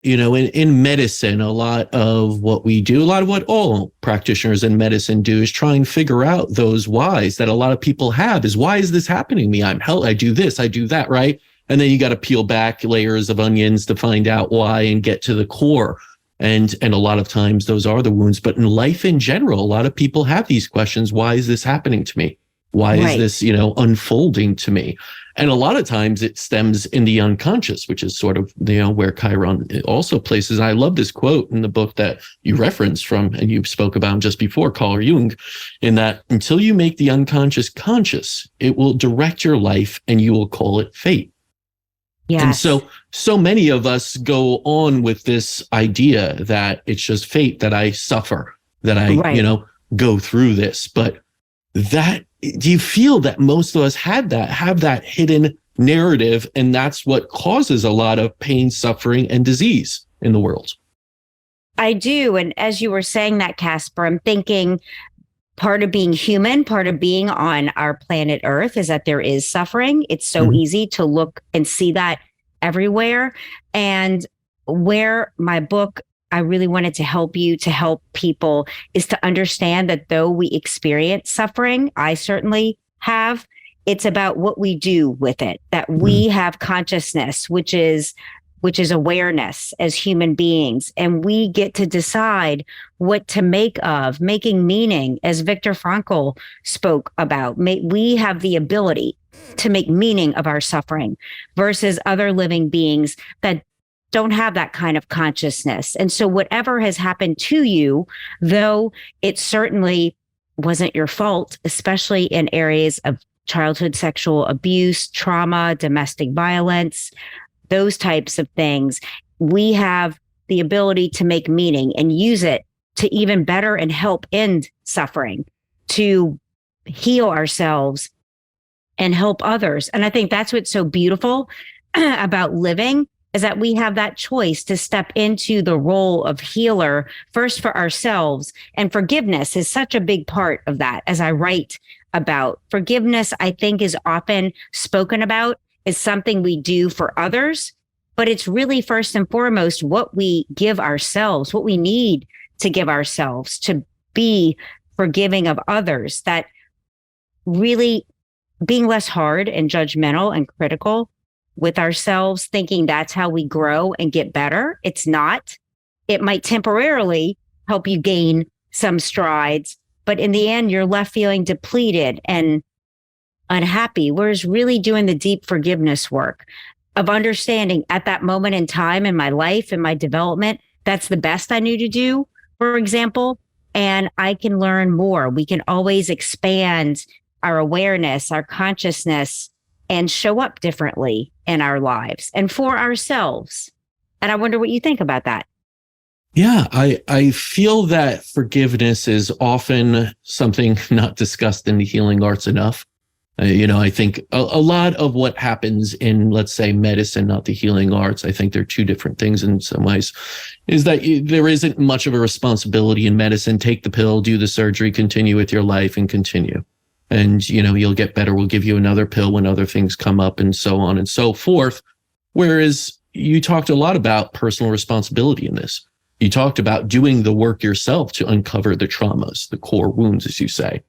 in medicine, a lot of what we do, a lot of what all practitioners in medicine do is try and figure out those whys that a lot of people have is, why is this happening to me? I do this, I do that, right? And then you got to peel back layers of onions to find out why and get to the core. And a lot of times those are the wounds. But in life in general, a lot of people have these questions. Why is this happening to me? Why is this, unfolding to me? And a lot of times it stems in the unconscious, which is sort of, where Chiron also places. And I love this quote in the book that you referenced from, and you spoke about just before, Carl Jung, in that until you make the unconscious conscious, it will direct your life and you will call it fate. Yes. And so many of us go on with this idea that it's just fate, that I suffer, that I, go through this. But do you feel that most of us have that hidden narrative, and that's what causes a lot of pain, suffering, and disease in the world? I do. And as you were saying that, Casper, I'm thinking part of being human, part of being on our planet Earth is that there is suffering. It's so easy to look and see that everywhere. And where my book, I really wanted to help people, is to understand that though we experience suffering, I certainly have, it's about what we do with it, that we have consciousness, which is awareness as human beings. And we get to decide what to make of, making meaning, as Viktor Frankl spoke about. We have the ability to make meaning of our suffering versus other living beings that don't have that kind of consciousness. And so whatever has happened to you, though it certainly wasn't your fault, especially in areas of childhood sexual abuse, trauma, domestic violence, those types of things, we have the ability to make meaning and use it to even better and help end suffering, to heal ourselves and help others. And I think that's what's so beautiful about living, is that we have that choice to step into the role of healer first for ourselves. And forgiveness is such a big part of that. As I write about forgiveness, I think is often spoken about as something we do for others, but it's really first and foremost what we give ourselves, what we need to give ourselves to be forgiving of others, that really being less hard and judgmental and critical with ourselves, thinking that's how we grow and get better. It's not. It might temporarily help you gain some strides, but in the end, you're left feeling depleted and unhappy. Whereas really doing the deep forgiveness work of understanding at that moment in time in my life and my development, that's the best I knew to do, for example, and I can learn more. We can always expand our awareness, our consciousness, and show up differently in our lives and for ourselves. And I wonder what you think about that. Yeah, I feel that forgiveness is often something not discussed in the healing arts enough. I think a lot of what happens in, let's say, medicine, not the healing arts, I think they're two different things in some ways, is that there isn't much of a responsibility in medicine. Take the pill, do the surgery, continue with your life and continue. And, you'll get better. We'll give you another pill when other things come up and so on and so forth. Whereas you talked a lot about personal responsibility in this. You talked about doing the work yourself to uncover the traumas, the core wounds, as you say.